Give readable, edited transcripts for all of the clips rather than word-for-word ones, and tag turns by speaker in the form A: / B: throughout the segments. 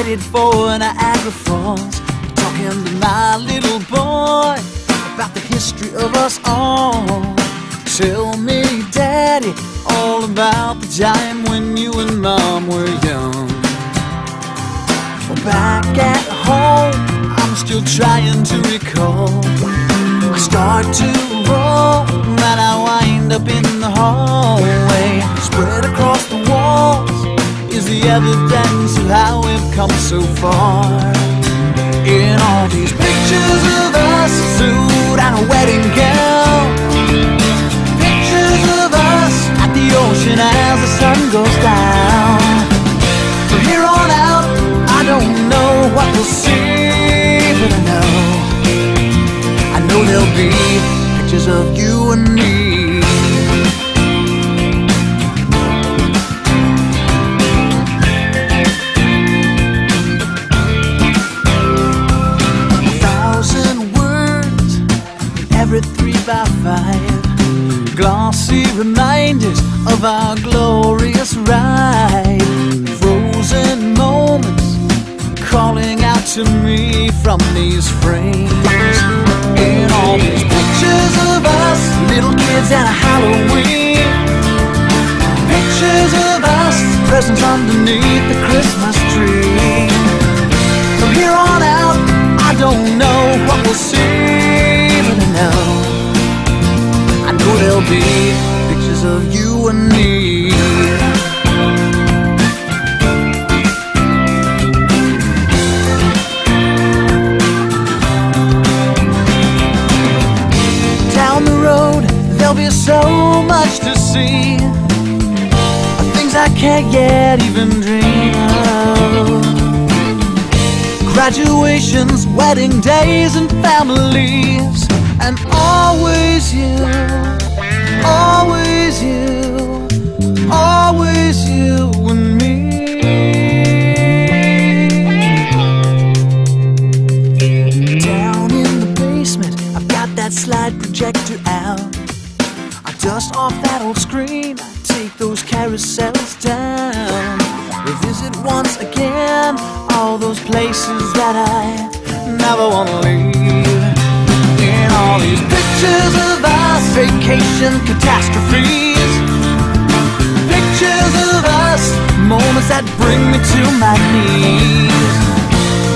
A: headed for Niagara Falls, talking to my little boy about the history of us all. Tell me, Daddy, all about the time when you and Mom were young. Well, back at home, I'm still trying to recall. I start to roll and I wind up in the hallway. Spread across the walls is the evidence of how we've come so far. In all these pictures of us, a suit and a wedding gown, pictures of us at the ocean as the sun goes down. From here on out, I don't know what we'll see, but I know there'll be pictures of you and me. 1,000 words, every 3 by 5, glossy reminders of our glorious ride. Frozen moments calling out to me from these frames. In all these pictures of us, little kids at a Halloween, pictures of us, presents underneath the Christmas tree. From here on out, I don't know what we'll see, but I know there'll be pictures of you and me. There'll be so much to see, things I can't yet even dream of. Graduations, wedding days and families, and always you, always you, always you and me. Down in the basement, I've got that slide projector out. Dust off that old screen, take those carousels down. Revisit once again all those places that I never want to leave. In all these pictures of us, vacation catastrophes, pictures of us, moments that bring me to my knees.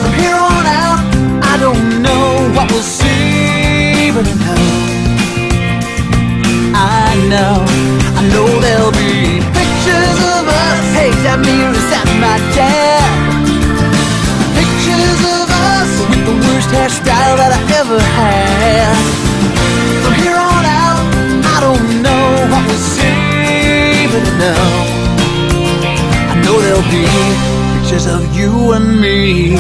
A: From here on out, I don't know what we'll see, but I know there'll be pictures of us. Hey, that mirror's at my dad. Pictures of us with the worst hairstyle that I ever had. From here on out, I don't know what we'll see, but I know there'll be pictures of you and me.